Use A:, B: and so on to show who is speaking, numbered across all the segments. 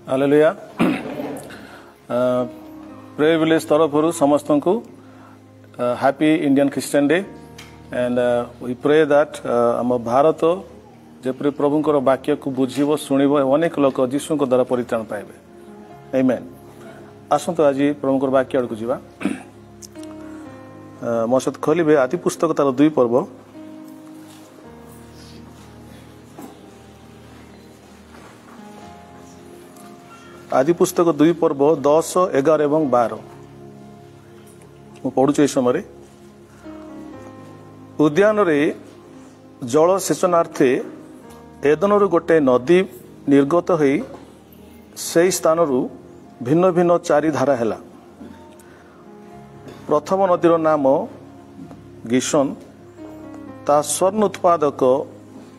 A: Hallelujah prayer village तरफ समस्त को happy Indian Christian day and we pray that आम भारत जपरी प्रभुंकर वाक्य को बुझीब शुणव अनेक लोक जीशु द्वारा परित्राण पाइबे आमेन। आसतु आज प्रभुंकर वाक्य आड़ को जीवा मो सहित खोलिबे आदि पुस्तक तार 2 पर्व आदि पुस्तक 2 पर्व 10, 11 एवं 12 पढ़ुचे समय उद्यान रे जल सेचनार्थे एदनरु गोटे नदी निर्गत होई से स्थान भिन्न भिन्न 4 धारा हैला। प्रथम नदीर नाम गिशोन ता स्वर्ण उत्पादक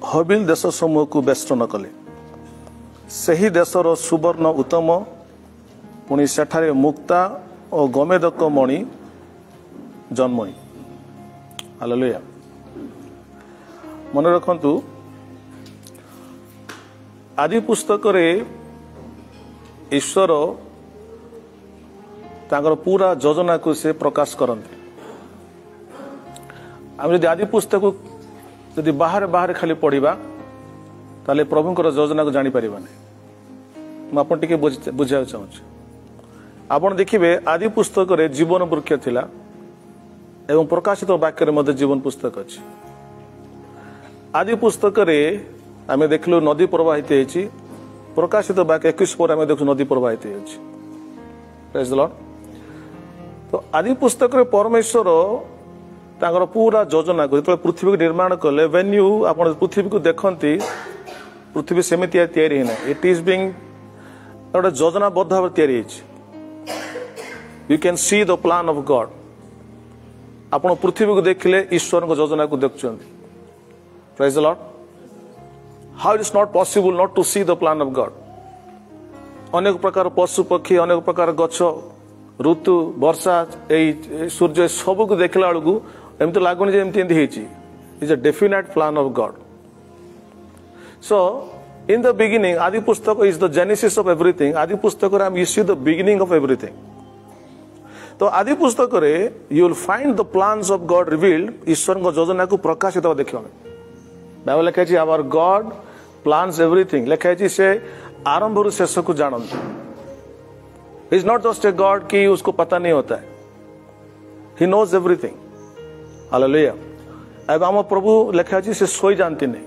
A: हबिल देश समूह को बेष्टन कले। सही देशर सुवर्ण उत्तम पुणी सेठारे मुक्ता और गमेदक मणि जन्मई। हालेलुया। मन रखंतु आदि पुस्तक रे ईश्वर तांकर पूरा योजना को से प्रकाश करते। आम जदि आदि पुस्तक जदि बाहर बाहर खाली पढ़ा ताले प्रभुंकर योजना को जानी पारिबानी। मुझे बुझा चाहूँ आपन देखिए आदि पुस्तक रे जीवन वृक्ष थिला एवं प्रकाशित वाक्य रे मध्य जीवन पुस्तक अच्छी। आदि पुस्तक रे आमे देखलु नदी प्रवाहित होती प्रकाशित वाक्य 21 पर आमे देखु नदी प्रवाहित होती। Praise the Lord. तो आदि पुस्तक रे परमेश्वर तांकर पूरा योजना को जो पृथ्वी को निर्माण कले व्हेन यू आपण पृथ्वी को देखंती पृथ्वी सेमिति तैयारी है इट इज बीइंग गोटे योजनाबद्ध भाव तैयारी। You can see the plan of God. आपण पृथ्वी को देखिले ईश्वर को योजना को देखुछंती। Praise the Lord. How it is not possible not to see the plan of God. अनेक प्रकार पशु पक्षी अनेक प्रकार गछ ऋतु वर्षा सूर्य सब को देखला बेलू एमती लगुनि एमती is a definite plan of God. So in the beginning आदि पुस्तक is the genesis of everything. आदि पुस्तक रे you see the beginning of everything. तो आदि पुस्तक रे you will find the plans of God revealed. ईश्वर को योजना को प्रकाशित देखा बाइबल लिखा है आवर गॉड प्लान्स एवरीथिंग। लिखा है से आरंभ रु शेष को जानते। Is not just a god कि उसको पता नहीं होता है। He knows everything. हालेलुया। अब आम प्रभु लिखा है से सोई जानती नहीं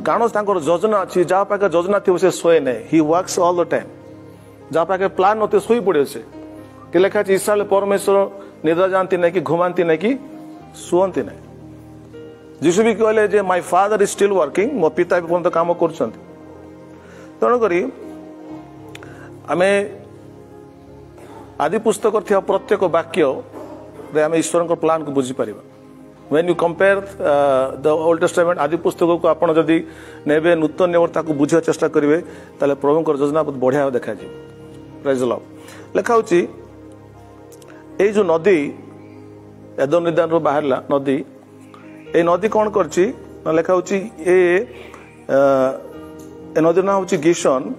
A: कारण योजना अच्छी जहाँ पाखे योजना थी से सोए नहीं। He works all the time. जहाँ पाखे प्लान होते सोई पड़े से कि लिखा है इसराएल परमेश्वर निद्रा जानती नहीं कि घुमाती नहीं कि शुअती नहीं। जीशु भी कहले जे my father is still working मो पिता भी पर्यंत काम कर। तेणुक आम आदि पुस्तक प्रत्येक वाक्य आम ईश्वर प्लान को बुझीपर। When you compare the Old Testament आदि पुस्तक को आपड़ जदि नेबे नूतन नियम को बुझा चेष्टा करेंगे ताले प्रभुंकर योजना बहुत बढ़िया देखा। Praise the Lord. लिखा होची ए जो नदी एदम निदान रो बाहरला नदी ए नदी कौन करची लिखा होची ए नदी ना होची गिशोन।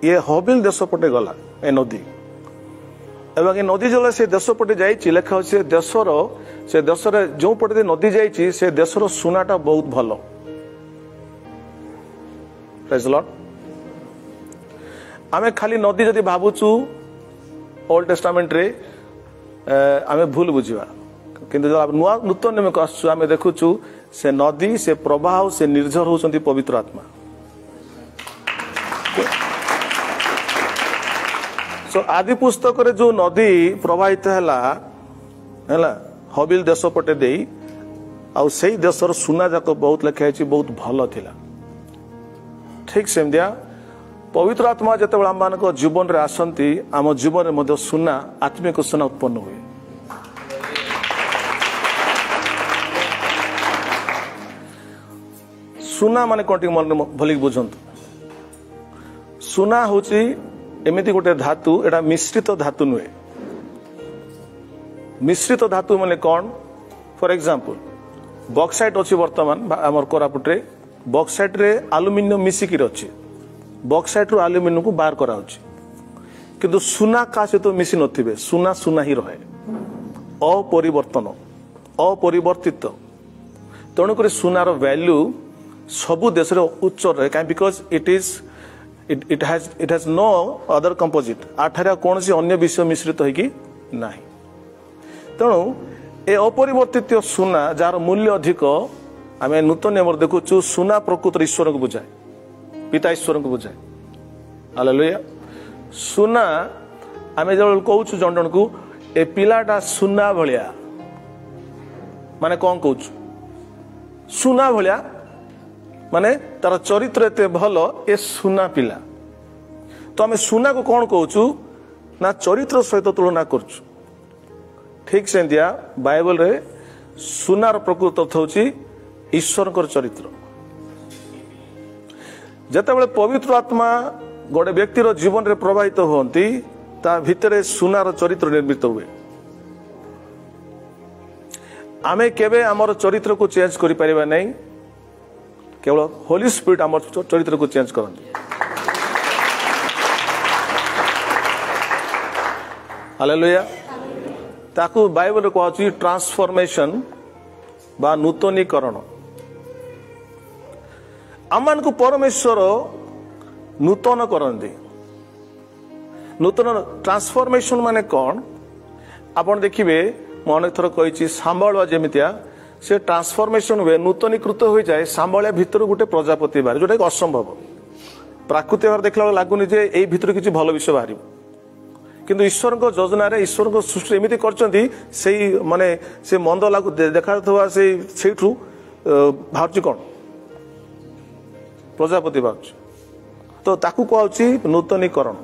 A: ये हबिल देश पटे गला ए नदी एवं ये नदी जल से देश पटे जाइए लिखा हो से देश जो पटे नदी जाइए से देशर सुनाटा बहुत भल। Praise the Lord. आमे खाली नदी जदि भावुचु ओल्ड टेस्टामेंट रे आमे भूल बुझा किंतु जब नूतन नियम को आसु आमे देखुचु से नदी से प्रवाह से निर्झर होचंती पवित्र आत्मा। सो आदि पुस्तक रे जो नदी प्रवाहित हैला हबिल देश पटे दे आउ से देशर सुना जाक बहुत लिखाई बहुत भल थिला। ठीक सेमदिया पवित्र आत्मा जिते आम मान जीवन रे आसंती आम जीवन में सुना आत्मिक सुना उत्पन्न हुए। सुना माने कौन मन भल बुझंतु। सुना होची एमती गोटे धातु एटा मिश्रित धातु नुहे। मिश्रित धातु माने कौन फॉर एग्जांपल बॉक्साइट अच्छी बर्तमान आमर कोरापुट रे बॉक्साइट रे एल्युमिनियम मिसिकी अच्छी बक्साइट रु आल्युमिनियम को बाहर करा किंतु सुना का सहित मिसी नथिबे सुना सुना ही रहे अपरिवर्तन अपरिवर्तित तेणुक सुनार वैल्यू सबु देश उच्च रहे कहीं because it has no other composite आठार कौन सी अन्य विषय मिश्रित होगी ना तेणु ए अपरिवर्तित सुना जार मूल्य अधिक आम नूतन नियम देखु सुना प्रकृत ईश्वर को बुझाए पिता ईश्वर को बुझाए हालेलुया सुना आम जो कहूँ जन जन को ए पिलाटा सुना भलिया माने कौन कहूँ सुना भलिया माने तार चरित्र एत भल ए सुना पिला तो आम सुना को कौन कहूँ ना चरित्र सहित तुलना करुचु ठीक से दिया बाइबल रे सुनार प्रकृत अर्थ हूँ ईश्वर चरित्र जिते पवित्र आत्मा गोटे व्यक्तिर जीवन रे प्रभावित होती ता भितर सुनार चरित्र निर्मित हुए आमे केबे आमर चरित्र को चेंज करि परिबा नहीं केवल होली स्पिरिट आमर चरित्र को चेंज करती हालेलुया ताकू बाइबल रे कहछि ट्रांसफॉर्मेशन बा नूतनीकरण आमान को परमेश्वर नूतन करती नूतन ट्रांसफॉर्मेशन माने कौन आपन देखिए मैं अनेक थर कही सांभाड़ा जमितिया से ट्रांसफॉर्मेशन हुए नूतनीकृत हो जाए सांभाड़ा भितर गोटे प्रजापति बाहर जोटा असंभव प्राकृतिक भाव देखला लगुनि जे एई भितर किछि भल विषय बाहर किंतु ईश्वर को योजना ईश्वर को सृष्टि एमती कर माने से मंद लागू देखा से बाहर कौन प्रजापति बाहर तो ताकू कहूँ नूतनीकरण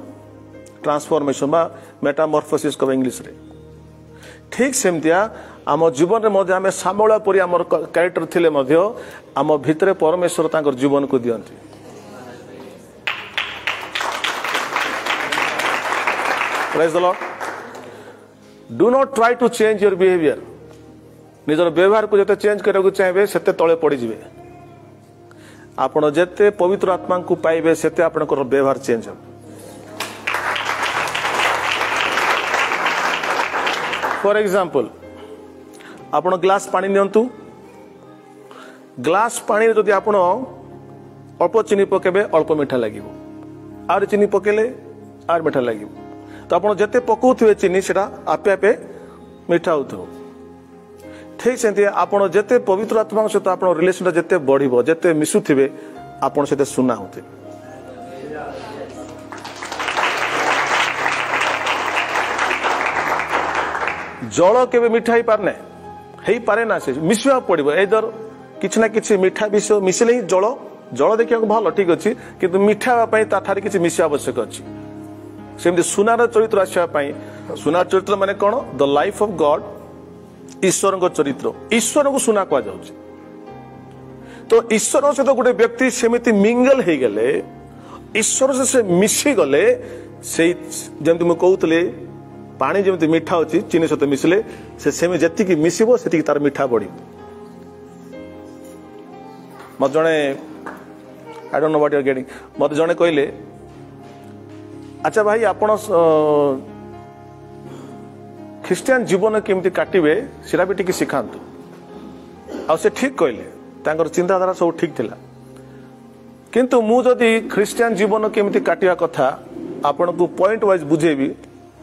A: ट्रांसफॉर्मेशन बा मेटामॉर्फोसिस कह इंग्लिश रे ठीक सेमतिया आम जीवन में आम सांबला परी आम कैरेक्टर थिले आम भितर परमेश्वर तांकर जीवन को दियंती praise the Lord do not try to change your behaviour निजर व्यवहार को जते चेंज करने को चाहिए सेते तले पड़ जाए आपण जेते पवित्र आत्मा को पाइबे सेते आपनकर व्यवहार चेंज हो फॉर एग्जांपल आपण ग्लास पानी नियंतु ग्लास पानी जदि आपण अल्प चीनी पकेबे अल्प मीठा लागिवो आर चीनी पकेले आर मीठा लागिवो तो आपण जेते पकाउथिबे चीनी सेटा आपे आपे मीठा होथो ठीक से आपण जेते पवित्र आत्मा सहित आप रिलेशन जेते बढ़िबो जेते मिसुथिबे आपण सेते सुना होते जल केबे मीठा ही पारे ना से मिसवा पड़िबो एदर किछ ना किछ मीठा विष मिसले ही जल जल देखिया भल ठीक अछि किंतु मीठा पई ताठारे किछ मिसवा आवश्यक अछि सेमति सुनार चरित्र आछा पई सुनार चरित्र माने कोन द लाइफ ऑफ गॉड ईश्वर को चरित्र ईश्वर को सुना कह जाउछि तो ईश्वर सहित गोटे व्यक्ति सेमिति मिंगल हो गले ईश्वर से मिसी गले से जमती मुझे कहते पानी जमी मीठा अच्छी चीनी सहित मिसले से जी मिसब से तार मीठा बढ़ मत जड़े I don't know what you are getting मत जड़े कहले अच्छा भाई आपण ख्रिस्टियन जीवन केमती काटिबे सेटा भी टिके सिखांतु आ से ठीक कहले तांकर चिंताधारा सब ठीक थिला किंतु मु जदि ख्रिस्टियन जीवन केमती काटिया कथा आपण को पॉइंट वाइज बुझेबी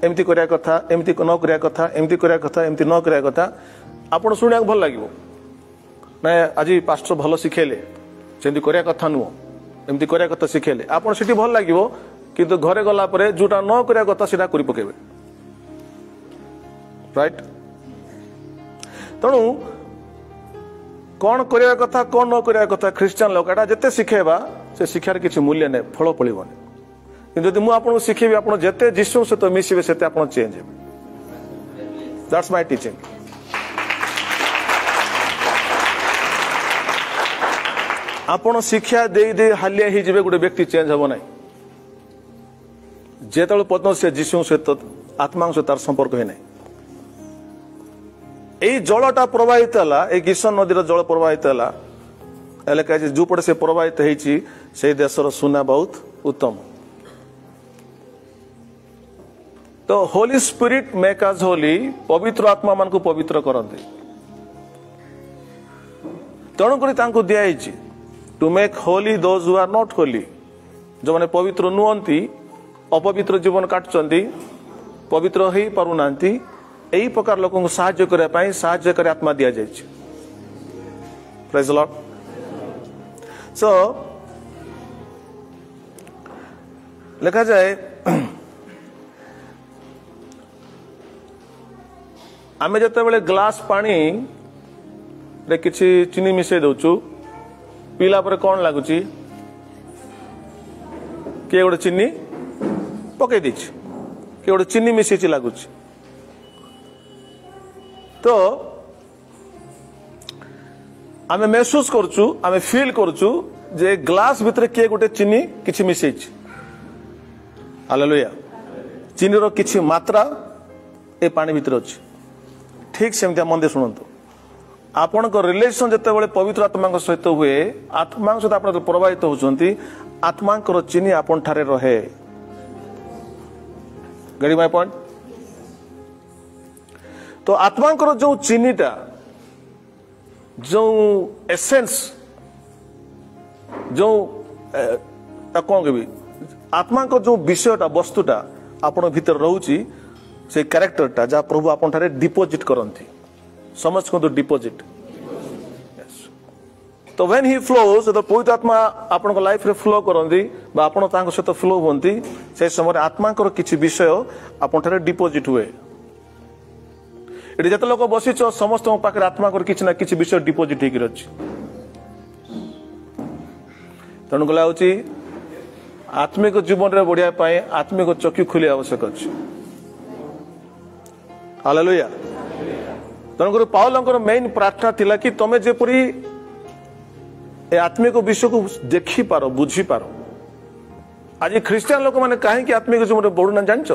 A: एमती करिया कथा एमती न करिया कथा एमती करिया कथा एमती न करिया कथा आपण सुनिया भल लागिवो ना आज पास्टर भल सिखेले सेमती करिया कथा नुओ एमती करिया कथा सिखेले आपण सेठी भल लागिवो किंतु घरे गला परे जोटा न करिया कथा सेटा करि पकेबे राइट तेणु कौन करिया कथा कौन न करिया कथा ख्रिस्टियन लोक एटा जते सिखेबा से शिक्षार किछि मूल्य नै फल पड़िबनी किंतु यदि मु आपन सिखेबी आपन जते जिसु सहित मिसिबे सेते आपन चेंज हेबे दैट्स माय टीचिंग आपन शिक्षा दे दे हालिया ही जिवे गुटे व्यक्ति चेंज हबो नै जेतल पद्म से जिसु सहित आत्मा सहित तार संपर्क हे नै এই জলটা প্রবাহিত হলা এই কিশন নদীর জল প্রবাহিত হলা এলাকায় যে পড়ে সে প্রবাহিত হয়েছি সেই দেশের সুনা বহুত उत्तम। तो holy spirit make us holy, पवित्र आत्मा मान को पवित्र करते। तेणुक दिखाई to make holy those who are not holy, जो मैंने पवित्र नुहंती अपवित्र जीवन काटुंट पवित्र हो पारना, यही प्रकार लोक साहाय्य करने साहाय्यकारी आत्मा दि जाए। Praise the Lord. सो लिखा जाए आमे जते बेले ग्लास पानी रे किछि चीनी मिसई दउचु, पीला पर कौन लगुच किए गोटे चीनी पकई दी किए गोटे चीनी मिसई लगुच। तो आमे महसूस करचु, आमे फील करचु जे ग्लास भितर किए गोटे चीनी किछि मिसई। हालेलुया। चीनी रो किछि मात्रा ए पानी भितर अछि। ठीक सेमती मन दे शुणु, आपण रिलेशन जिते बड़े पवित्र आत्मा सहित हुए, आत्मा सहित आप प्रभावित होती, आत्मा चीनी आपण ठारे रहे। Gate my point. तो आत्मा जो चीनीटा जो एसेंस जो कौन कह आत्मा जो विषयटा वस्तुटा आपण भीतर रोची, से कैरेक्टरटा जहाँ प्रभु आपण ठारे डिपोजिट करती। समझ को डिपोजिट। तो व्हेन ही फ्लोज, तो पवित्र आत्मा आपण लाइफ रे फ्लो करती आपण सहित फ्लो होती, से समय आत्मा किसी विषय आपण ठारे डिपोजिट हुए। ये जिते लोक बसीच समस्त पाखे आत्मा किसी ना किसी विषय डिपोजिट होकर अच्छी। तेणु गला आत्मिक जीवन में बढ़िया आत्मिक चक्षु खोल आवश्यक अच्छी। हालेलुया। तेणुक पाउलंकर मेन प्रार्थना थिला कि तमे जेपरी ए आत्मिक विषय को देखी पारो, बुझी पारो। आज ख्रिस्टियन लोक माने कहीं आत्मिक जीवन में बढ़ुना जानच,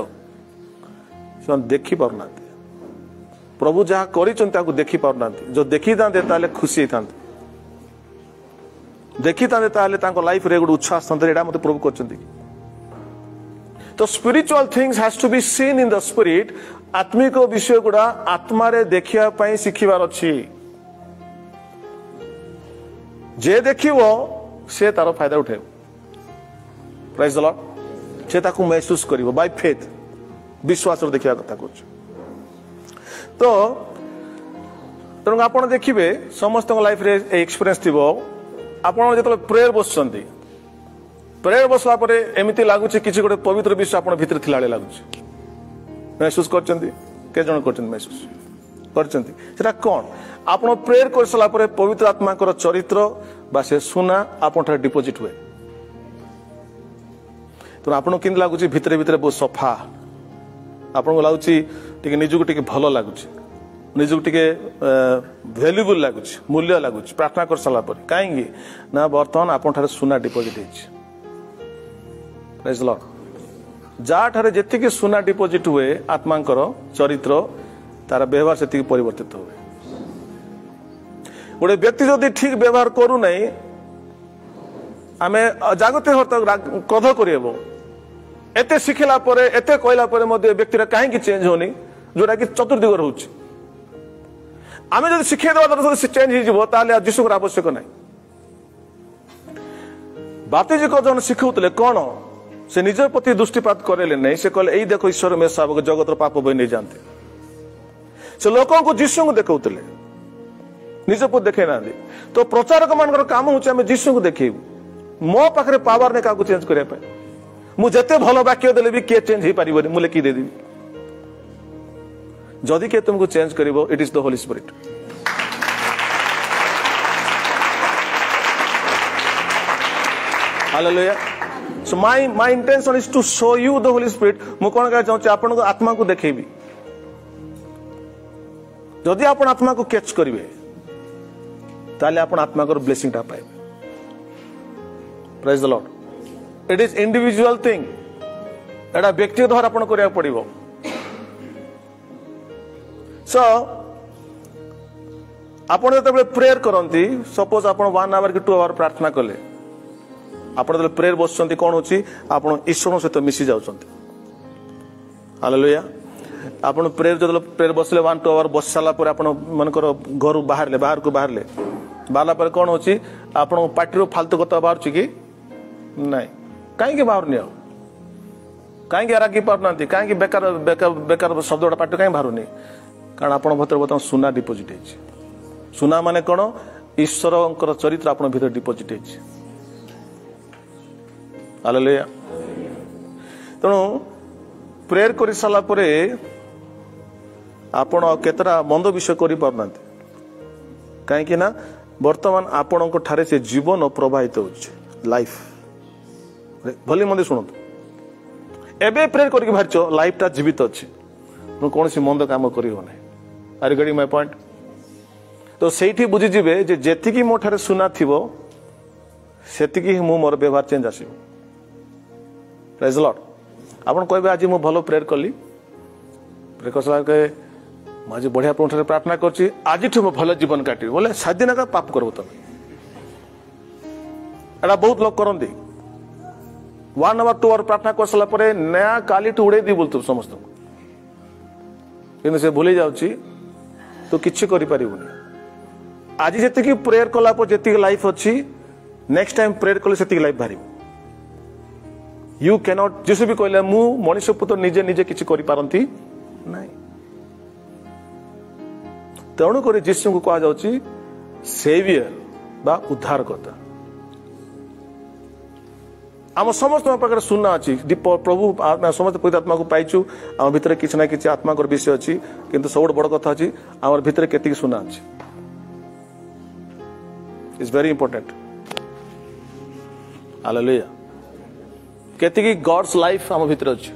A: देखी पारना, प्रभु जहाँ कर देखी पारना। जो देखी था खुशी था, देखी था लाइफ रे गोटे उत्साह मत प्रभु कर। तो spiritual things has to be seen in the spirit. आत्मिक विषय गुड़ा आत्मा रे देखिया शिखिबार अच्छी। जे देखिवो से तार फायदा उठे। Praise the Lord. से ताकू महसूस करिवो बाय फेथ, विश्वास रे देखिया कथा कुछ। तो तेणु आप देखिए समस्त लाइफ रे एक्सपीरियंस थी। आप जो प्रेयर बसुँच, प्रेयर बसला एमती लगुच किसी गोटे पवित्र विषय आप भीतर थिला लगुच। महसूस कर महसूस कर कौन आप प्रेयर कर सारा पवित्र आत्मा चरित्र बा से सुना आप डिपोजिट हुए। तो आपको कि लगुच भितर भितर बहुत सफा आपको लगुच निजुक भल लगुच, निजुक वैल्यूबल लगुच, मूल्य लगुच प्रार्थना कर सारा कहीं ना बर्तमान आप सुना डिपोजिट हो। Praise the Lord. जहाँ ठारे जेतिकी सुना डिपोजिट हुए आत्मा चरित्र तार व्यवहार से परिवर्तित हुए। गोटे व्यक्ति जदि ठीक व्यवहार करू नहीं आम जागृत क्रोध कर एते शिखला एते कहला व्यक्ति कहीं चेंज होनी जोटा कि चतुर्दिग रोचे। आम जो शिखेदेवा चेंज हो जीशु आवश्यक ना। बातीजी को जन शिखुले कौन से निज प्रति दृष्टिपात करेले नहीं। से कहले देख ईश्वर में सब जगत पाप बही नहीं जानते। से लोकों को जीशु को देखौले, निज पर देखे ना। तो प्रचारक मान काम हो जीशु को देखू। मो पाखे पावर ने क्या चेंज करने मुझे भल वाक्य देले भी किए चेंज हो पार मुझे लिखिदेवी। जदि किए तुमको चेंज कर it is the Holi spirit. Hallelujah. So my intention is to show you the Holy Spirit. मु कौन कह चाहूँ आपन को आत्मा को देखेबी। जदि आपन आत्मा को कैच करिवे ताले आपन आत्मा को ब्लेसिंग टा पाए। Praise the Lord. It is individual thing. एटा व्यक्तिगत भाव आपन करिया पड़िबो। So आपन जब प्रेयर करंती, सपोज आपन 1 आवर कि 2 आवर प्रार्थना कले, ଆପଣ ଯେତେବେଳେ ପ୍ରେୟର ବସୁଛନ୍ତି କଣ ହଉଛି ଆପଣ ଈଶ୍ୱରଙ୍କ ସହିତ ମିଶି ଯାଉଛନ୍ତି। ହାଲେଲୁୟା। ଆପଣ ପ୍ରେୟର ଯେତେବେଳେ ପ୍ରେୟର ବସିଲେ 1 2 ଆୱାର ବସି ସାରିଲା ପରେ ଆପଣ ମନେକର ଘରୁ ବାହାରକୁ ବାହାରିଲା ପରେ କଣ ହଉଛି ଆପଣଙ୍କ ପାଟିରୁ ଫାଲତୁ କଥା ବାହାରୁଛି କି ନାଇଁ? କାହିଁକି ବାହାରୁନି? ଆଉ କାହିଁକି ରାଗି ପାରୁନାହାନ୍ତି? କାହିଁକି ବେକାର ବେକାର ବେକାର ଶବ୍ଦ ଗୁଡ଼ା ପାଟିରୁ କାହିଁକି ବାହାରୁନି? କାରଣ ଆପଣଙ୍କ ଭିତରେ ବର୍ତ୍ତମାନ ସୁନା ଡିପୋଜିଟ୍ ହେଇଛି। ସୁନା ମାନେ କଣ? ଈଶ୍ୱରଙ୍କର ଚରିତ୍ର ଆପଣଙ୍କ ଭିତରେ ଡିପୋଜିଟ୍ ହେଇଛି। ହାଲେଲୁୟା। ତେଣୁ ପ୍ରେୟର କରି ସାରିଲା ପରେ ଆପଣ କେତେଟା ମନ୍ଦ ବିଷୟ କରିପାରୁନାହାନ୍ତି। କାହିଁକି ନା ବର୍ତ୍ତମାନ ଆପଣଙ୍କ ଠାରେ ସେ ଜୀବନ ପ୍ରବାହିତ ହେଉଛି ଲାଇଫ। ଭଲି ମନ୍ଦ ଶୁଣନ୍ତୁ, ଏବେ ପ୍ରେୟର କରିକି ବାହାରିଛ ଲାଇଫଟା ଜୀବିତ ଅଛି, କୌଣସି ମନ୍ଦ କାମ କରିବ ନାହିଁ। Are you getting my point? ତ ସେଇଠି ବୁଝିଯିବେ ଯେ ଯେତିକି ମୋ ଠାରେ ସୁନା ଥିବ ସେତିକି ହିଁ ମୁଁ ମୋର ବ୍ୟବହାର ଚେଞ୍ଜ ଆସିବ। ପ୍ରେଜ୍ ଲର୍ଡ। ଆପଣ କହିବେ ଆଜି ମୁଁ ଭଲ ପ୍ରେୟର କଲି, ପ୍ରେୟର କରିସାରିଲା ମୁଁ ଆଜି ବଢିଆ ପ୍ରଭୁଠାରେ ପ୍ରାର୍ଥନା କରୁଛି, ଆଜିଠୁ ମୁଁ ଭଲ ଜୀବନ କାଟିବି ବୋଲେ ସାଦିନ ପାପ କରିବ ତମେ। ଏଟା ବହୁତ ଲୋକ କରନ୍ତି। 1 ଆୱାର 2 ଆୱାର ପ୍ରାର୍ଥନା କରିସାରିଲା ପରେ ନୟା କାଲିଠୁ ଉଡେଇ ଦେଇ ବୋଲୁଥିବ ସମସ୍ତଙ୍କୁ, କିନ୍ତୁ ସେ ଭୁଲି ଯାଉଛି ତୁ କିଛି କରିପାରିବୁନି। ଆଜି ଯେତିକି ପ୍ରେୟର କଲା ପରେ ଯେତିକି ଲାଇଫ ଅଛି, ନେକ୍ସଟ ଟାଇମ ପ୍ରେୟର କଲେ ସେତିକି ଲାଇଫ ବାହାରିବ। ୟୁ କ୍ୟାନଟ୍, ଯୀଶୁ ବି କହିଲେ ମୁଁ ମଣିଷ ପୁତ୍ର ନିଜେ ନିଜେ କିଛି କରିପାରନ୍ତି ନାହିଁ। ତେଣୁକରି ଯୀଶୁଙ୍କୁ କୁହାଯାଉଛି ସେଭିୟର ବା ଉଦ୍ଧାରକର୍ତ୍ତା। ଆମ ସମସ୍ତଙ୍କ ପାଖରେ ସୁନା ଅଛି। ପ୍ରଭୁ ସମସ୍ତେ ପବିତ୍ର ଆତ୍ମାକୁ ପାଇଛୁ, ଆମ ଭିତରେ କିଛି ନା କିଛି ଆତ୍ମାଙ୍କର ବିଷୟ ଅଛି, କିନ୍ତୁ ସବୁଠୁ ବଡ କଥା ଅଛି ଆମର ଭିତରେ କେତିକି ସୁନା ଅଛି। It's very important. ହାଲେଲୁୟା। କେତିକି ଗଡ୍ସ ଲାଇଫ ଆମ ଭିତରେ ଅଛି।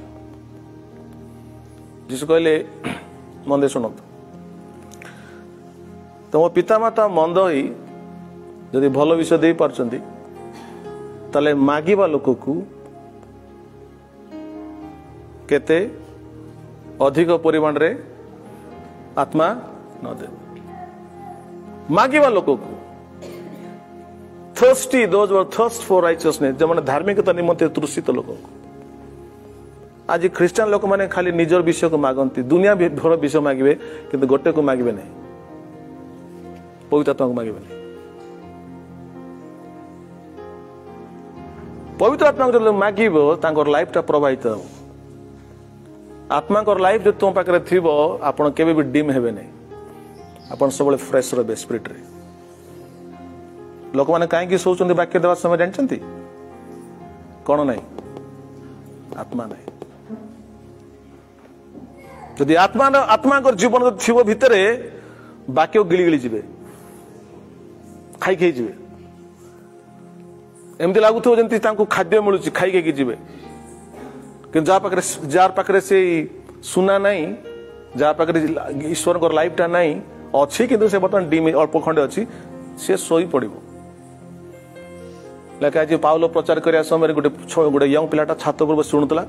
A: ଯୀଶୁ କହିଲେ, ମନ୍ଦ ଶୁଣନ୍ତୁ, ତମ ପିତାମାତା ମନ୍ଦ ହୋଇ ଯଦି ଭଲ ବିଷୟ ଦେଇପାରୁଛନ୍ତି, ତାହେଲେ ମାଗିବା ଲୋକକୁ କେତେ ଅଧିକ ପରିମାଣରେ ଆତ୍ମା ନ ଦେବ। ମାଗିବା ଲୋକକୁ thirsty, those who are thirst for righteousness, ଯେଉଁମାନେ ଧାର୍ମିକତା ନିମନ୍ତେ ତୃଷିତ ଲୋକଙ୍କୁ। ଆଜି ଖ୍ରୀଷ୍ଟିଆନ ଲୋକମାନେ ଖାଲି ନିଜର ବିଷୟକୁ ମାଗନ୍ତି, ଦୁନିଆ ଭର ବିଷୟ ମାଗିବେ, କିନ୍ତୁ ଗୋଟେକୁ ମାଗିବେ ନାହିଁ, ପବିତ୍ର ଆତ୍ମାକୁ ମାଗିବେ ନାହିଁ। ପବିତ୍ର ଆତ୍ମାକୁ ଯେତେବେଳେ ମାଗିବ ତାଙ୍କର ଲାଇଫଟା ପ୍ରବାହିତ ହେବ। ଆତ୍ମାଙ୍କର ଲାଇଫ ଯଦି ତୁମ ପାଖରେ ଥିବ, ଆପଣ କେବେ ବି ଡିମ୍ ହେବେ ନାହିଁ, ଆପଣ ସବୁବେଳେ ଫ୍ରେଶ ରହିବେ ସ୍ପିରିଟରେ। ଲୋକମାନେ କାହିଁକି ଶୋଉଛନ୍ତି ବାକ୍ୟ ଦେବା ସମୟ ଜାଣିଛନ୍ତି? କଣ ନାହିଁ? ଆତ୍ମା ନାହିଁ। ଯଦି ଆତ୍ମାଙ୍କର ଜୀବନ ଥିବ ଭିତରେ, ବାକ୍ୟ ଗିଳି ଗିଳି ଯିବେ, ଖାଇ ଖାଇ ଯିବେ। ଏମିତି ଲାଗୁଥିବ ଯେମିତି ତାଙ୍କୁ ଖାଦ୍ୟ ମିଳୁଛି, ଖାଇ ଖାଇକି ଯିବେ। କିନ୍ତୁ ଯାହାର ପାଖରେ ସେଇ ସୁନା ନାହିଁ, ଯାହା ପାଖରେ ଈଶ୍ୱରଙ୍କର ଲାଇଫଟା ନାହିଁ, ଅଛି କିନ୍ତୁ ସେ ବର୍ତ୍ତମାନ ଡିମ୍ ଅଳ୍ପ ଖଣ୍ଡେ ଅଛି, ସେ ଶୋଇ ପଡିବ। ଲେଖା ଆଜି ପାଉଲ ପ୍ରଚାର କରିବା ସମୟରେ ଗୋଟେ ୟଙ୍ଗ ପିଲାଟା ଛାତ ଉପରେ ବସି ଶୁଣୁଥିଲା।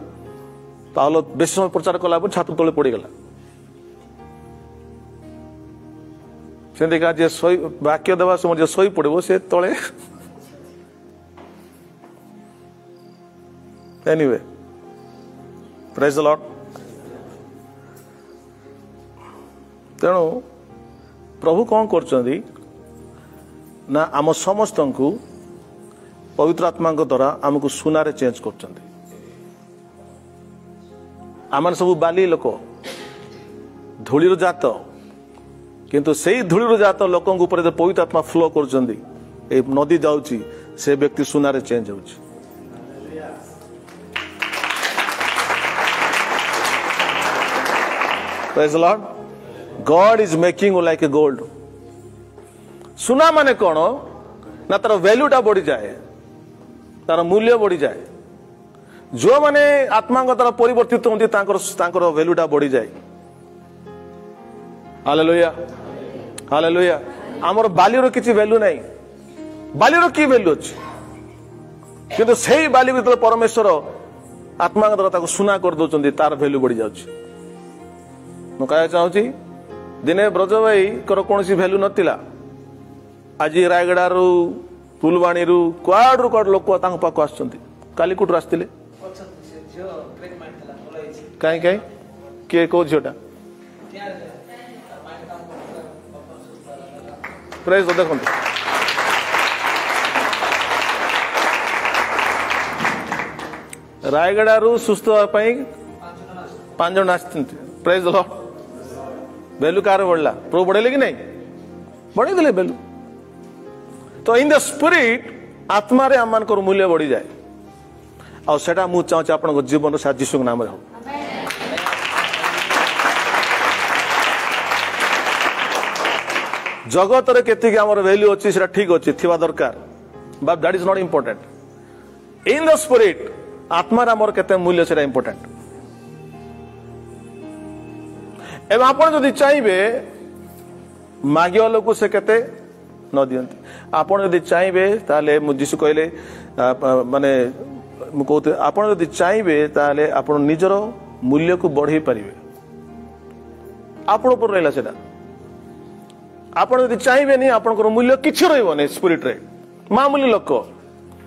A: ପାଉଲ ବେଶୀ ସମୟ ପ୍ରଚାର କଲା ପରେ ଛାତ ତଳେ ପଡିଗଲା। ସେମିତିକା ଯିଏ ବାକ୍ୟ ଦେବା ସମୟରେ ଯିଏ ଶୋଇ ପଡିବ, ସେ ତଳେ। ଏନିୱେ, ପ୍ରେଜ୍ ଦ ଲର୍ଡ। ତେଣୁ ପ୍ରଭୁ କଣ କରୁଛନ୍ତି ନା ଆମ ସମସ୍ତଙ୍କୁ ପବିତ୍ର ଆତ୍ମାଙ୍କ ଦ୍ୱାରା ଆମକୁ ସୁନାରେ ଚେଞ୍ଜ କରୁଛନ୍ତି। ଆମେ ସବୁ ବାଲି ଲୋକ, ଧୂଳିର ଜାତ, କିନ୍ତୁ ସେଇ ଧୂଳିର ଜାତ ଲୋକଙ୍କ ଉପରେ ପବିତ୍ର ଆତ୍ମା ଫ୍ଲୋ କରୁଛନ୍ତି, ଏଇ ନଦୀ ଯାଉଛି, ସେ ବ୍ୟକ୍ତି ସୁନାରେ ଚେଞ୍ଜ ହେଉଛି। Praise the Lord. God is making you like a gold. ସୁନା ମାନେ କଣ ନା ତାର ଭ୍ୟାଲ୍ୟୁଟା ବଢିଯାଏ, ତାର ମୂଲ୍ୟ ବଢିଯାଏ। ଯୋଉମାନେ ଆତ୍ମାଙ୍କ ଦ୍ୱାରା ପରିବର୍ତ୍ତିତ ହୁଅନ୍ତି ତାଙ୍କର ଭ୍ୟାଲ୍ୟୁଟା ବଢିଯାଏ। Hallelujah, hallelujah. ଆମର ବାଲିର କିଛି ଭ୍ୟାଲ୍ୟୁ ନାହିଁ। ବାଲିର କି ଭ୍ୟାଲ୍ୟୁ ଅଛି? କିନ୍ତୁ ସେଇ ବାଲି ଭିତରେ ପରମେଶ୍ୱର ଆତ୍ମାଙ୍କ ଦ୍ୱାରା ତାକୁ ସୁନା କରିଦଉଛନ୍ତି, ତାର ଭ୍ୟାଲ୍ୟୁ ବଢି ଯାଉଛି। ମୁଁ କହିବାକୁ ଚାହୁଁଛି, ଦିନେ ବ୍ରଜ ଭାଇଙ୍କର କୌଣସି ଭ୍ୟାଲ୍ୟୁ ନଥିଲା। ଆଜି ରାୟଗଡ଼ାରୁ फुलवाणी कुआड़ कुआड़ लोक पाक आसुँच काली कौटू आसते कहीं कहीं किए कौ झीटा प्रेज देखो रायगड़ू सुस्थ होगापी 5 जन आसते प्रेज द लॉर्ड बेलू कार बढ़ला प्रभु बढ़ेले कि नहीं बढ़े देले बेलू तो इन द स्पिरिट आत्मा रे आम मूल्य बढ़ी जाए आ सेटा मु चाहूँ आप जीवन साथ जीशु नाम हो जगत रे केतिक हमर वैल्यू अछि सेटा ठीक अछि थिबा दरकार but that is not important in the spirit आत्मा रे हमर केते मूल्य सेटा इंपोर्टेंट एवं आप चाहिए मागिया लोक से केते न दियंती आपण जदि चाहिए ताले जीशु कहले माने कहते आपण जदि चाहिए ताले आपण निजर मूल्य को बढ़े पारिबे आपण पर रहला सेटा आपण जदि चाहिए नहीं आपनकर मूल्य किछि रहइबो नै स्पिरिट रे मामूली लोक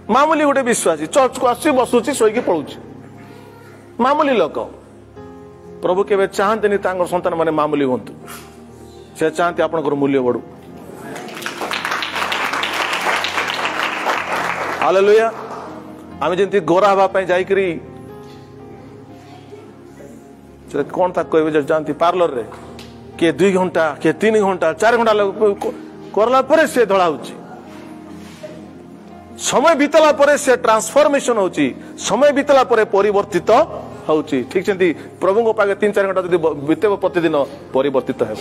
A: मामूली गोटे विश्वासी चर्च को आसी बसुची सोईकी पळुची मामूली लोक प्रभु केवे चाहते संतान माने मामूली हूँ से चाहते आपनकर मूल्य बढ़ू हालेलुया आम जमी गोरा हाँपी जाकरी कौन था कहे जानती पार्लर रे किए 2 घंटा किए 3 घंटा 4 घंटा करला परे से धड़ा हो समय बीतला परे से ट्रांसफॉर्मेशन होची समय बीतला परे परिवर्तित होची ठीक छंती प्रभु को पागे 3-4 घंटा जदि बीतेब प्रतिदिन परिवर्तित हे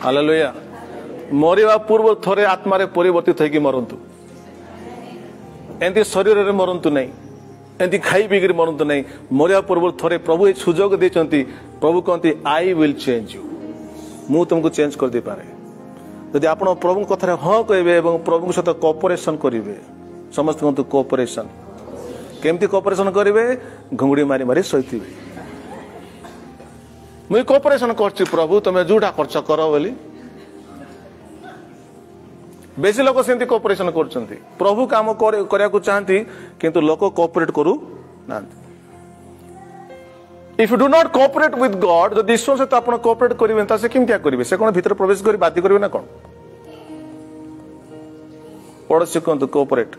A: हालेलुया मरिवा पूर्व थोरे आत्मा रे परिवर्तित होगी मरंतु एंती शरीर रे मरंतु नहीं एंती खाई पीकर मरंतु नहीं मरिया पूर्व थोरे प्रभु सुजोग देचंती प्रभु कहती आई विल चेंज यू मु तुमको चेंज कर दे पारे यदि आपण प्रभु कथा हाँ कहे प्रभु सहित कोऑपरेशन करेंगे समस्त कहतु कोऑपरेशन केमती कोऑपरेशन करेंगे घुंगुड़ी मारी मारी सही मुझे कोऑपरेशन कर प्रभु तुम्हें जोटा खर्च कर बोली बेसी लोक से कोऑपरेशन कर प्रभु काम करने को चाहती किंतु लोक कोऑपरेट करू ना if you do not cooperate with God जब ईश्वर सहित आप कोऑपरेट करेंगे से केमती करेंगे से कौन भीतर प्रवेश कर बाध्य करेंगे ना कौन पड़ोसी कहतु कोऑपरेट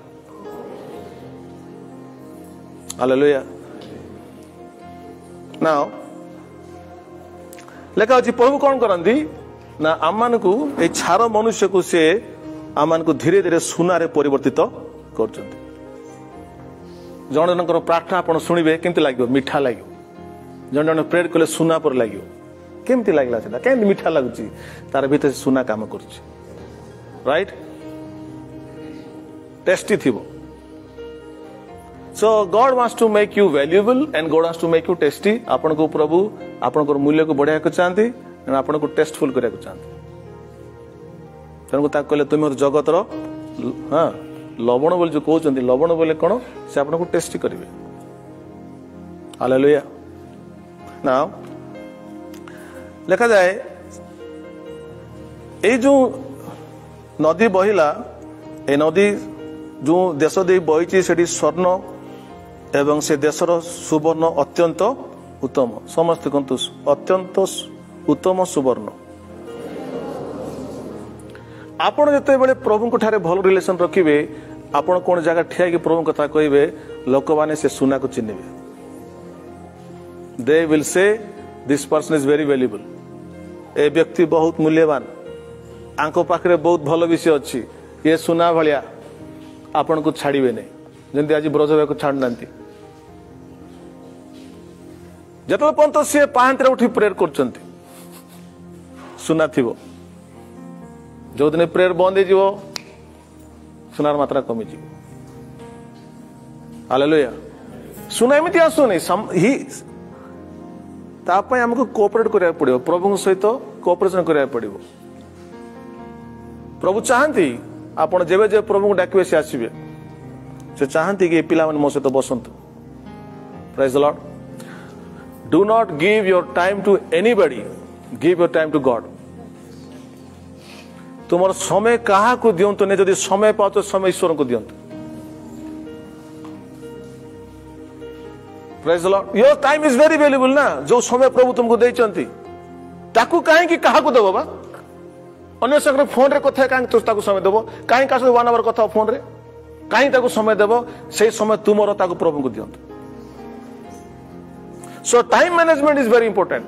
A: हालेलुया नाउ लेखा अच्छी प्रभु कौन करती ना आम को ये छार मनुष्य को से आम को धीरे धीरे सुना रे परिवर्तित कर जन जन प्रार्थना आप शुणे केमती लगे मीठा लगे जन जन प्रेयर कले सुना पर लगे केमती लगला से कहीं मीठा लगुच तार भीतर सुना काम कर राइट टेस्टी थी so God wants to make you valuable and God wants to make you tasty आपन को प्रभु आपन को मूल्य को बढ़ाया को चाहती आपन को टेस्टफुल करिया को चाहती तेणु कहले तुम जगतर हाँ लवण बोली जो कहते लवण बोले कौन से आपन को टेस्टी करेंगे हालेलुया ना लिखा जाए ये जो नदी बहिला ए नदी जो देश दे बही से स्वर्ण एवं से देशर सुवर्ण अत्यंत उत्तम समस्त कहतु अत्यंत उत्तम सुवर्ण आपण जिते बड़े प्रभु को ठारे भल रिलेशन रखिए आपण कौन जगह ठिया कि प्रभु कथा कहे लोक मैंने से सुना को चिन्हे they will say this person is very valuable ए व्यक्ति बहुत मूल्यवान आंको पाखरे बहुत भल विषय अच्छी ये सुना भाया आपण को छाड़े नहीं जमी आज ब्रज भाई को छाड़ना जो पर्यंत सी पांच उठी प्रेयर कर सुना थी जो दिन प्रेयर बंद हो सुनार मात्रा कमी हालेलुया सुना एमती आसुनी आमको कोऑपरेट करा पड़ो प्रभु सहित कोऑपरेशन करा पड़ो प्रभु चाहती आपण जेबे जे प्रभु को डाकिबे से आसीबे से चाहती कि पिला मन मो सहित बसंतु praise the Lord do not give your time to anybody give your time to God तुम समय क्या दिंतु नहीं, जदि समय पाओ समय ईश्वर को दिंतु। Praise the Lord. Your time is very valuable ना, जो समय प्रभु तुमको देइचंती ताकू काहे कि काहा को देबो बा। अन्य संग फोन रे कथा काहे तो ताकू समय देबो, काहे का से 1 आवर कथा फोन रे काहे ताकू समय देबो, से समय तुमरो ताकू प्रभु को दियंतु। So time management is very important.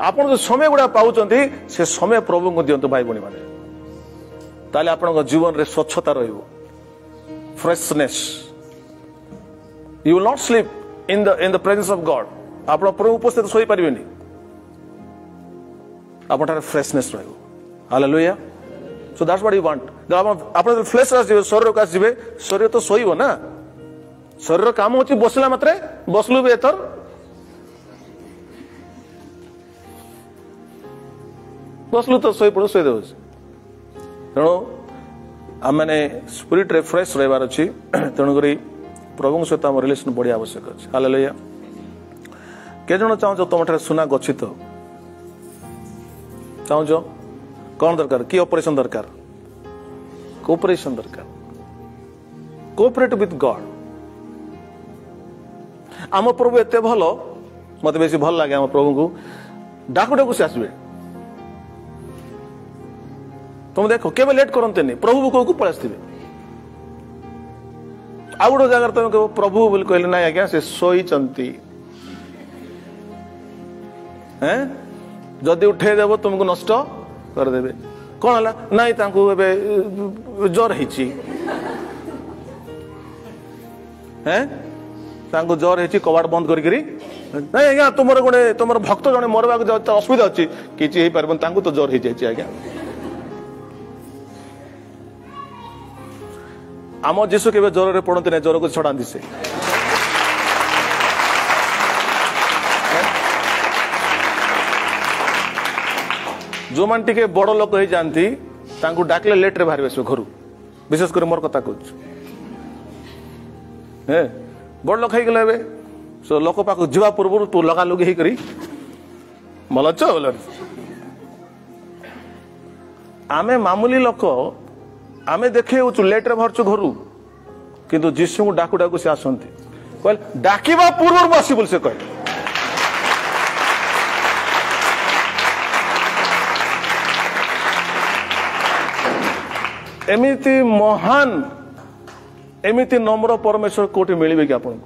A: आपण जो समय गुडा पाउचंती से समय प्रभु को दियंतु भाई बणी माने, ताले आपन जीवन रे स्वच्छता रहिबो, freshness. You will not sleep in the presence of God. आपण प्रभु उपस्थित सोई परिबेनी, आपण फ्रेशनेस रहिबो। Hallelujah. So that's what you want. आपण फ्लेश रास जीवे, शरीर का जीवे, शरीर तो सोइबो ना। शरीर काम होची बसला मात्रे बसलु बे एतर बसलु तो सोई पड़ो सोई देउ। तेणु आम मैंने स्पिरिट रे फ्रेश रहिबार अछि, तेणु करी प्रभु सहित आम रिलेशन बढ़िया आवश्यक अच्छे। हालेलुया। के जण चाहो तुम सुना गच्छित चाहो कौन दरकार, कि ऑपरेशन दरकार, कोऑपरेशन दरकार, कोऑपरेट विथ गॉड। आम प्रभु एते भल, मत बेसी भल लगे आम प्रभु को डाकू डाकू से आसबे। तुम देखो केवे लेट करते नहीं, प्रभु को पलैस आ गोटे जगह तुम कह प्रभु बोली कहले ना आज्ञा से शोईचंती, जदि उठेदेव तुमको नष्ट करदेवे। कौन है नाई जर हो जर है कबाड़ बंद करी नहीं आज्ञा तुम गोटे तुम भक्त जड़े मरवा असुविधा अच्छी किसी हो पार तो जर हो जाए। आज्ञा आम जीशु के ज्वर रे पड़ते ना, ज्वर को छड़ाती से। जो मान टिके बड़ लोक हो जाती डाकले लेट रे बाहर आस घर, विशेष कर मोर कथा कहूँ बड़ लोक हो सो लोक पाक जा पूर्व लगा लुगी होकर भल अच्छ बोल। आमे मामूली लोक आमे देखे लेट रे बाहर घर, किंतु जीशु को डाकू डाकू से आसती कहले डाकिबा पूर्व बसी बोल से कहे। एमिति महान एमिति नम्र परमेश्वर कोटि मिलिबे कि आपन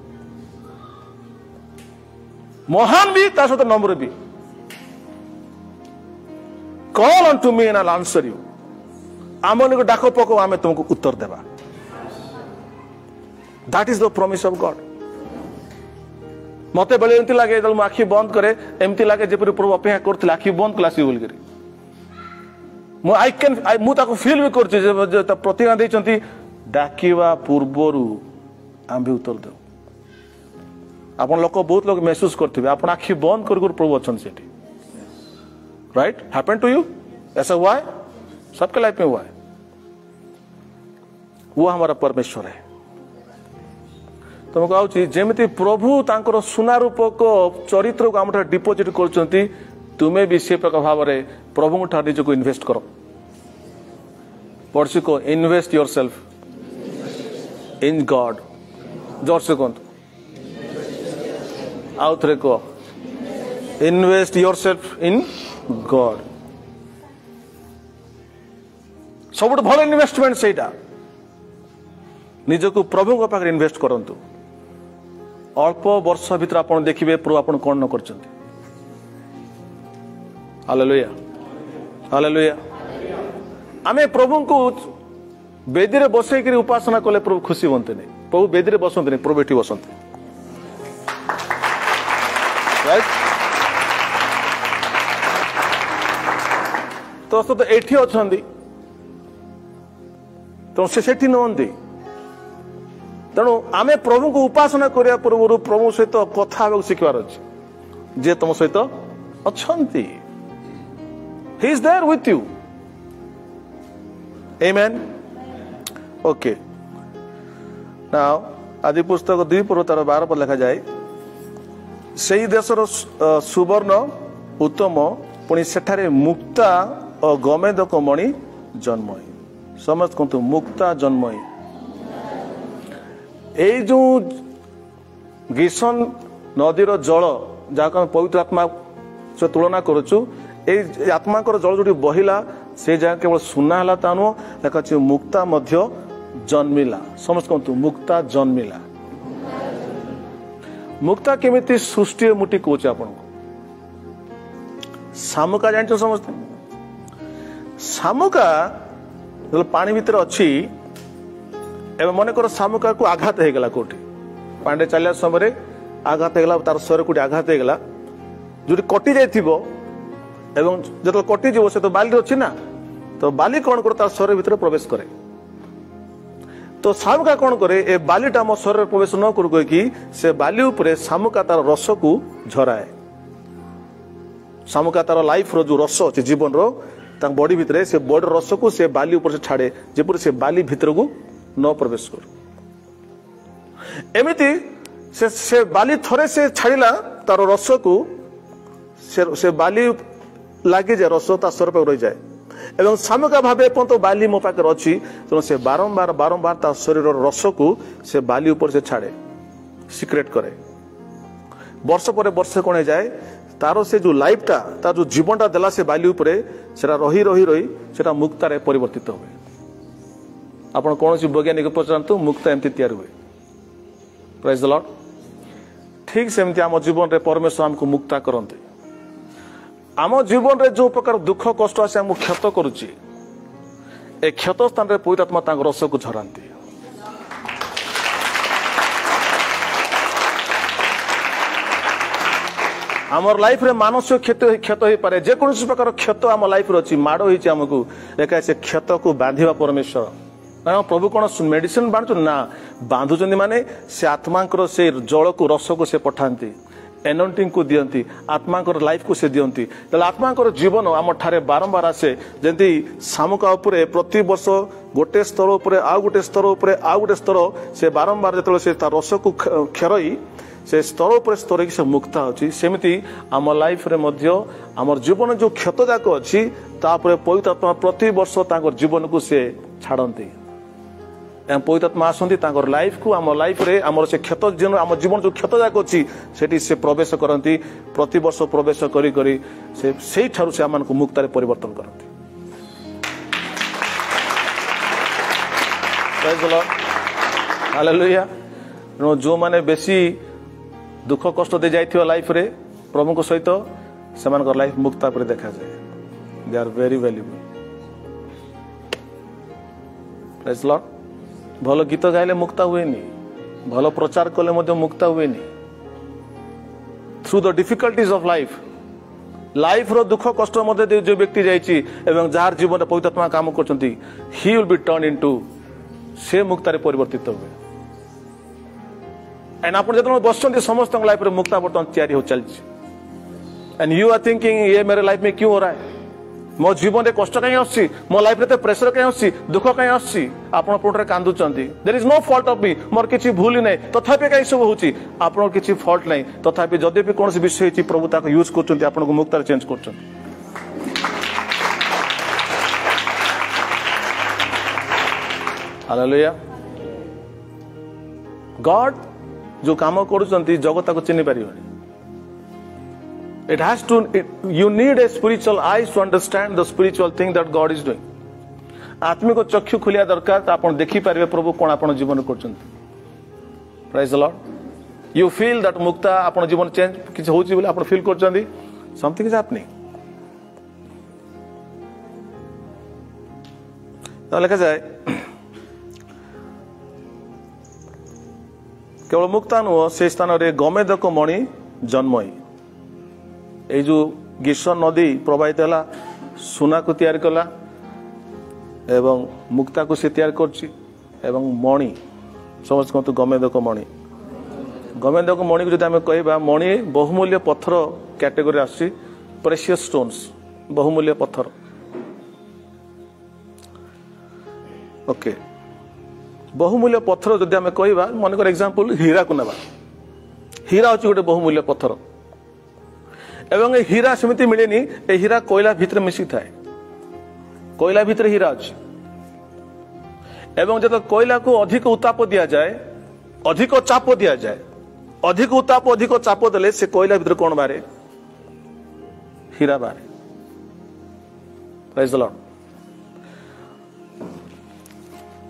A: महान भी ता सहित नम्र भी। Call on me and I will answer you. आमन को डाक पको आमे तुमको उत्तर देबा। That is the promise of God. मते बेले एमती लागे जब आखि बंद करे एमती लागे जेपरि प्रभु अपेक्षा करथिला आखि बंद क्लासी बोल करी मु आई कैन मु ताको फील भी करछि जे प्रतिज्ञा दैचंती डाकिबा पूर्वरु आम भी उत्तर देउ। आपन लोक बहुत लोग महसूस करथिबे आपन आखि बंद कर प्रभु अछन सेठी। Right happen to you? ऐसा हुआ है सबके लाइफ में, हुआ है। वो हमारा परमेश्वर है। तुमको आउची जेमिति प्रभु तांकर सुना रूपक चरित्र को आम डिपोजिट करचंती, तुम्हें भी से प्रकार भाव में प्रभु ठार निज को इन्वेस्ट करो। पड़ोसी को invest your self in God. जोर से कहते आउ थे कह invest your self in God. सब भल इन्वेस्टमेंट सेटा निजको प्रभु पाखे इन्वेस्ट करंतु। अल्प वर्ष भीतर आप देखिए प्रभु आप कौन न कर। Hallelujah hallelujah. आमे प्रभु को बेदी रे बसई करी उपासना कले प्रभु खुशी बनते नहीं। प्रभु बेदी रे बसंते नहीं, प्रभु एठी बसंते। राइट तो एठी अछंदी तो से सेठी नहंती। तेणु आमे प्रभु को उपासना करिया पूर्व प्रभु सहित कथा शिखबार अच्छे जे तुम सहित अछंती। He is there with you. Amen. Okay. Now आदि पुस्तक 2 पर्व 12 पर लिखा जाए से देशर सुवर्ण उत्तम पुणी सेठारे मुक्ता और गमेदक मणि जन्मयी समस्त कहतु मुक्ता जन्मयी ये जो ग्रीष्म नदीर जल जहाँ पवित्र आत्मा से तुलना करुचु ए आत्मा जल जो बहिला से जगह केवल सुना है ता नुह देखा मुक्ता मध्य जन्मिला समस्त कहतु मुक्ता जन्मिला मुक्ता केमिति सृष्टि मुठी कौच आपन शामुका जान समझते शामुका पानी भितर अच्छी एवं मन कर शामुका को आघात हो गला कोठी पांडे चलिया समय आघात हो गला तार शरीर कोठी आघात हो गला जो कटि जाइथिबो एवं जो कटि जीवो से तो बाली अच्छी ना तो बाली कौन कर तार शरीर भितर प्रवेश करे तो शामुका कौन करे ए बालीटा मो शरीर प्रवेश न कर कि से बाली उपरे शामुका तार रस को झराए शामुका तार लाइफ रो जो रस अच्छे जीवन रो बॉडी भितर से बॉडी रस को से बाली ऊपर से छाड़े जेपरी से बाली भितर को न प्रवेश कर एमिति से बाली थरे से छाड़िला तार रस को से बाली लगे जाए रस ता स्वर पर रही जाए एवं शामुका भावे तो बाली मो पाखे अच्छी तेणु से बारंबार बारंबार ता शरीर रस को से बाली ऊपर से छाड़े सिक्रेट करे वर्ष पर वर्ष कौन जाए तार से जो लाइफटा तार जो जीवनटा देला से बाली उपरे सेटा रही रही रही सेटा मुक्तारे परिवर्तित हुए आपण कौन वैज्ञानिक पचारतु मुक्ता एमती तैयार हुए प्रेज द लॉर्ड ठीक सेमती आम जीवन रे परमेश्वर हमको मुक्ता करते आम जीवन रे जो प्रकार दुख कष्ट आसे हमको क्षत करुच्ची ए क्षत स्थान रे पवित्र आत्मा रस को झरांती आमर लाइफ रे मानसिक क्षत हो पारे जेकोसी प्रकार क्षत आम लाइफ रे माड़ होमको देखा से क्षत को बांधिबा परमेश्वर प्रभु कौन मेडिसिन बांधु ना बांधुच माने से आत्मा से जल को रस को से पठाती एनोइंटिंग को दियंती आत्मा लाइफ को से दियंती आत्मा जीवन आम ठारे बारंबार आसे जमी शामुका उपरे प्रति वर्ष गोटे स्तर उपरे आउ गोटे स्तर उपरे आउ गोटे स्तर से बारंबार जो से रस को खेरई से स्तर पर स्तर की से मुक्ता होची सेमिति आम लाइफ रे मध्य आम जीवन जो क्षत जाक अच्छी तापर पवित्र आत्मा प्रति वर्ष जीवन को से छाड़ती पवित्र आत्मा आसती लाइफ को आम लाइफ रे आम से क्षत आम जीवन जो क्षत जाक अच्छी से प्रवेश करती प्रति वर्ष प्रवेश करी करी से ठारू से आम मुक्तारे परिवर्तन करती हालेलुया जो माने बेसी दुख कष्ट दे जाइथिबा लाइफ रे प्रभु को सहित सेमानकर लाइफ मुक्ता पर देखा जाए they are very valuable praise Lord भल गीत गाइले मुक्ता हुएनी भल प्रचार कले मध्य मुक्ता हुएनी through the difficulties of life रो दुख कष्ट मध्य जो व्यक्ति जाइछि एवं जार जीवन पवित्र आत्मा काम करछंती he will be turn into से मुक्तारे परिवर्तित हुए एंड आप बस समस्त लाइफ में मुक्ता बर्तमान तैयारी हो चलती एंड यू आर थिंकिंग ये मेरे लाइफ में क्यों हो रहा है मो जीवन में कष्ट कहीं आसी मो लाइफ में प्रेसर कहीं आसी दुख कहीं आसी आप कांदुंट there is no fault of me मोर किसी भूल ही नहीं तथापि कहीं सब होची आपन किसी फॉल्ट नहीं तथापि जदि भी कौन विषय प्रभु ताको यूज करछंती आपन को मुक्तार चेंज करछंती हालेलुया गॉड जो काम करुचंती जगत को चिन्ह पारिबनी it has to you need a spiritual eyes to understand the spiritual thing that God is doing आत्मिक चक्षु खुलिया दरकार तो आपण देखि पारिबे प्रभु कोन आपण जीवन करचंती praise the Lord you feel that मुक्ता आपण जीवन चेंज किछ होची बोले आपण फील करचंती समथिंग इज हैपनिंग तो लिखा जाए केवल मुक्ता नुह से स्थान रे गमेदक मणि जन्मयी ये जो ग्रीष्म नदी प्रवाहित है सुना को तैयार कला एवं मुक्ता को से तैयार करछि एवं मणि समझ कहतु गमेदक मणि मणि को जब कहवा मणि बहुमूल्य पत्थर कैटेगरी आसी प्रेशियस स्टोन्स बहुमूल्य पत्थर ओके बहुमूल्य पत्थर जदि आम कहवा मनकर एग्जांपल हीरा को नेबा हीरा होछि गोटे बहुमूल्य पत्थर एवं हीरा सेमती मिलेनी ए हीरा कोयला भितर मिसी थाए कोयला भितर हीरा अच्छी एवं जब कोयला को अधिक उत्ताप दि जाए अधिक चाप दि जाए अधिक उत्ताप अधिक चाप देले से कोयला भितर कौन बारे हीरा बारे प्रेज द लॉर्ड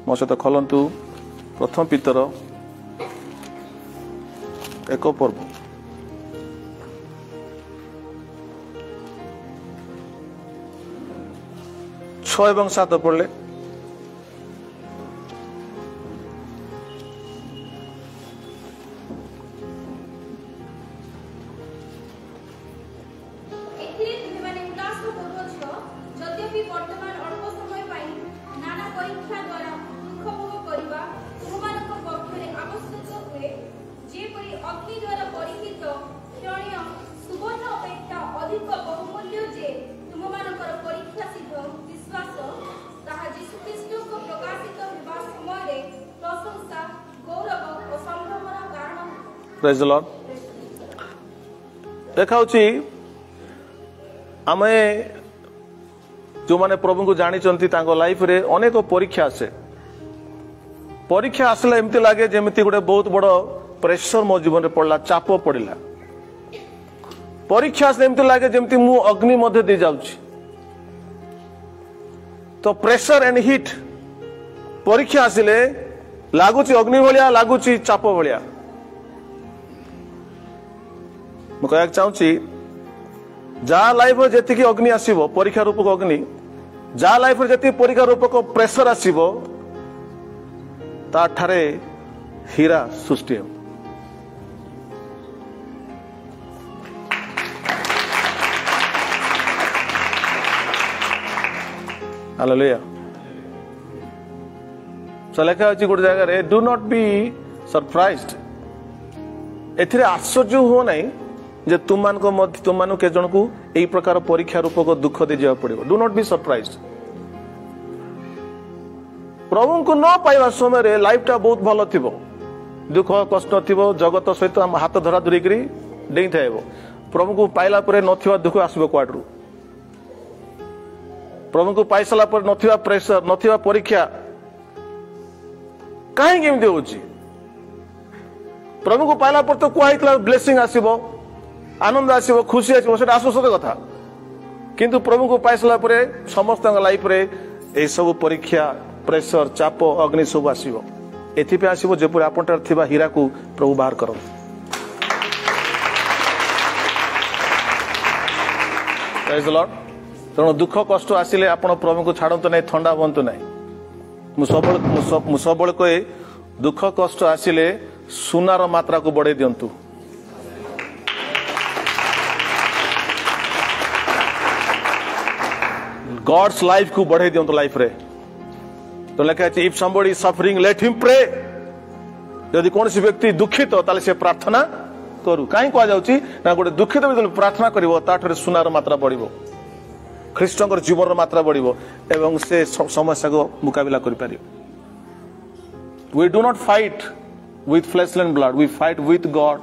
A: मो सहित खोलंतु प्रथम पितर एक पर्व 6 এবং 7 पढ़ले प्रेज द लॉर्ड देखा आम जो माने प्रभु को जानी लाइफ रे अनेक परीक्षा आसे परीक्षा आसला एमती लगे जमी गोटे बहुत बड़ प्रेशर मो जीवन में पड़ला चाप पड़ला परीक्षा आसले एमती लगे जमी मु अग्नि मध्य दे जाउछि तो प्रेशर एंड हीट परीक्षा आसिले लागुची अग्नि भलिया लागुची चाप भलिया मुझे कहना चाहूँगी जहाँ लाइफ जी अग्नि आसो परीक्षा रूपक अग्नि जहाँ लाइफ जी परीक्षा रूपक प्रेशर आसो ठारे हीरा सृष्टि हो हालेलुया लेखा अच्छी गोटे जगह डू नॉट बी सरप्राइज्ड एथिरे आश्चर्य हो नहीं जे तुम के जन को यही प्रकार परीक्षा रूपक दुख दे जा पड़ो डू नॉट बी सरप्राइज्ड प्रभु को न पाइबा समय लाइफ टा बहुत भल थी दुख कष्ट थी जगत सहित हाथ धरा धरी डेई था प्रभु को पाइला न दुख आसब क्वाडू प्रभु को पाई सारा पर न प्रेशर न परीक्षा कहीं हो प्रभु को पाइला पर तो कहला ब्लेसिंग आसब आनंद आसब खुशी आसो सत कथा किंतु प्रभु को पाई सारा पर समस्त लाइफ रे ए सब परीक्षा प्रेशर चाप अग्नि सब आसो एथि आसो जपर आपन थिबा हीरा को प्रभु बाहर कर तेणु दुख कष्ट आसिले आपण प्रभु को छाड़तु ना थंडा हूँ ना सब कहे दुख कष्ट आसिले सुनार मात्रा को बढ़े दिंतु गॉड्स लाइफ को बढ़े दिंतु लाइफ रे तो लिखा है if somebody suffering let him pray यदि कौन व्यक्ति दुखित ताले से प्रार्थना करू कहीं कह जाउची ना गोटे दुखित भी प्रार्थना करिवो ताठरे सुनार मात्रा बढ़िबो ख्रीष्ट जीवन मात्रा बढ़िबो एवं से समस्या को मुकाबला करि पारिबो we do not fight with flesh and blood we fight with God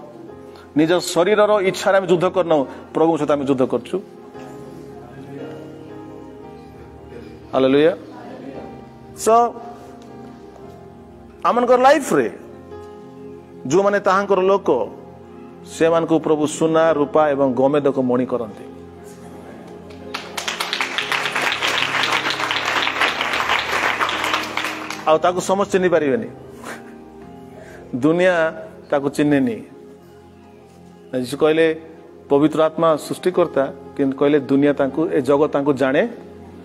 A: निज शरीर इच्छा आम युद्ध करना प्रभु सहित आम युद्ध करछु हालेलुया सो आमनकर लाइफ रे जो माने ताहांकर लोक से मान को प्रभु सुना रूपा एवं गोमेदक मणि करंती आउ ताकू समझ चिन्ह पारे दुनिया ताकू चिन्हनी यीशु कहले पवित्र आत्मा सृष्टिकर्ता किंतु कहले दुनिया ताकू ए जगत ताकू जाने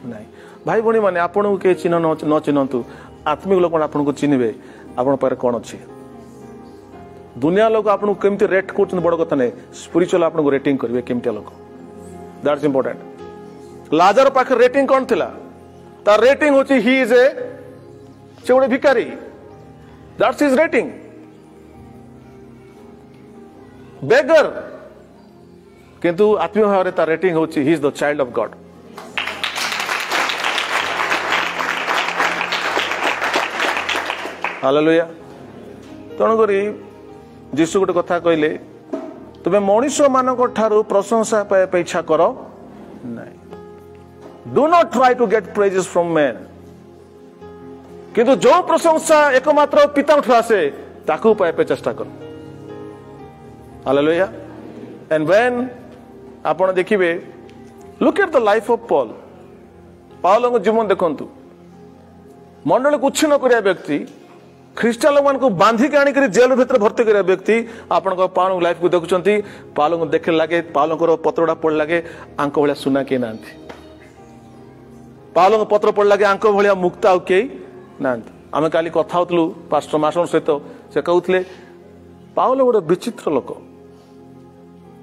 A: नहीं भाई भणी माने आपन को के चिन्ह न चिन्हतु आत्मिक लोक आपन को चिन्हबे आपन पर कोन अछि दुनिया लोग आपन केमती रेट करछन बड़ कथा नै स्पिरिचुअल आपन को रेटिंग करबे केमती लोग दैट्स इंपोर्टेंट लाजर पाख रेटिंग कोन थिला तार रेटिंग होची ही इज ए चौड़े भिकारी दैट्स हिज रेटिंग बेगर किंतु आत्मीय भाव तार रेटिंग होची he is the child of God hallelujah तेणुक जीशु गोटे कथा कहले तुम्हें मनुष्य मान ठारू प्रशंसा पाइबा इच्छा कर नहीं do not try to get praises from man किंतु जो प्रशंसा एकमात्र पिता आसे ताकू पाइबे चेष्टा कर हालेलुया एंड व्हेन आपण देखिबे look at the life of Paul पाउल जीवन देखंतु मंडल को उच्छिन्न करिया व्यक्ति ख्रीष्टान लोक को बांधिक आनिक जेल भीतर भर्ती करिया व्यक्ति आपण पाउल लाइफ को देखुचंती पाउल को देखे लगे पाउल पत्रटा पढ़ लगे आंक भलिया सुना के नांती पाउल पत्र पढ़ लगे आंक भलिया मुक्त आउ के नांती आमे काली कथा होतलु पास्टर मास्टर सहित से कहउतले पाउल गोटे विचित्र लोक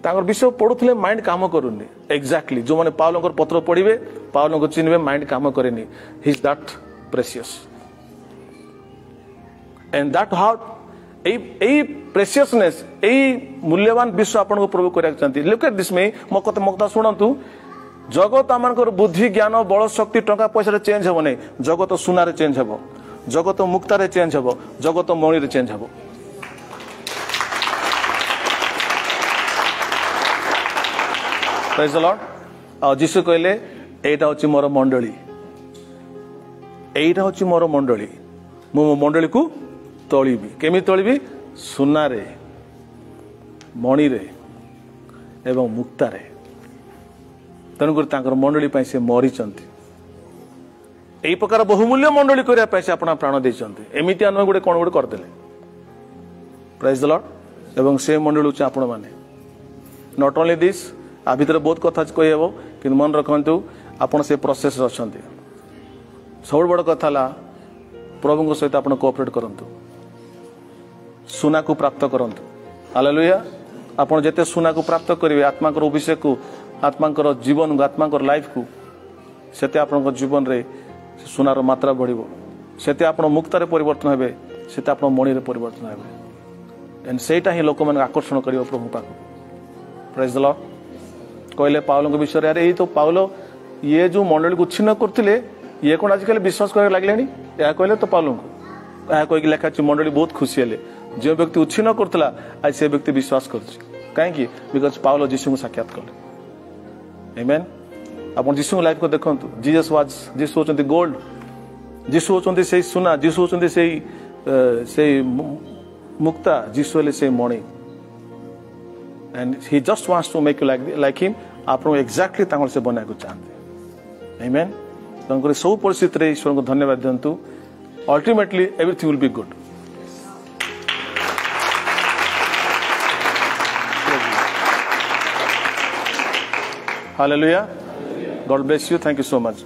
A: तांकर विषय पढ़ुले माइंड काम करूनी एक्जाक्टली जो माने पाउल पत्र पढ़िबे पाउल को चिन्हबे माइंड काम करेनी he is that precious and that how a preciousness ए मूल्यवान विश्व आपन को प्रभु करिया चाहती लुक एट दिस में मो कथा सुनंतु जगत आमनकर बुद्धि ज्ञान बल शक्ति टंका पैसा चेंज हेबो नै जगत सुना रे चेंज हेबो जगत मुक्ता रे चेंज हेबो जगत मणि रे चेंज हेबो प्रेज द लॉर्ड आ जीसु कहले एटा होची मोर मंडली एटा होची मोर मंडली मो मंडली को तोलिबी केमी तोलिबी सुना रे मणि रे एवं मुक्ता रे तेणुकर तांकर मंडली पाई से मरी चंती एई प्रकार बहुमूल्य मंडली करिया पाई से अपना प्राण दे चंती एमिति अन गुडे कोन गुडे कर देले प्रेज द लॉर्ड एवं से मंडली छ आपण माने नॉट ओनली दिस आ भीतर बहुत कथा कहि हेबो कि मन रखंतु आपण से प्रोसेस रे अछंती सब बड़ कथा ला प्रभु को सहित आपण कोऑपरेट करंतु सुना को प्राप्त करंतु हालेलुया आपण जेते सुना को प्राप्त करिवे आत्मा को अभिषेक को आत्मा को जीवन को आत्मा को लाइफ को सेते आपण जीवन रे सुनार मात्रा बढ़िबो सेते आपण मुक्तारे परिवर्तन हेबे सेते आपण मणि रे परिवर्तन हेबे एंड सेटा ही लोक मन आकर्षण करियो प्रभु पाक प्रेज द लॉर्ड कहले पाउल के विषय रे एई तो पाउल ये जो मंडली को छिन्न करथिले ये कोन आजकल विश्वास करे लागलेनी या कहले तो पाउल को या कोई लेखा छि मंडली बहुत खुशी हेले जो व्यक्ति उच्छिन्न करथला आज से व्यक्ति विश्वास करछि काहे कि बिकॉज़ पाउल जीसु को साक्षात करले आमेन आपण जीसु लाइफ को देखंतु जीसस होचंती गोल्ड जीसु होचंती से सुना जीसु होचंती से मुक्ता जीसु ले से मणि and he just wants to make you like him आपण एक्जेक्टली तांगर से बना को चाहते आमेन तांकर सब परिस्थिति रे ईश्वर को धन्यवाद देंतु ultimately everything will be good hallelujah God bless you thank you so much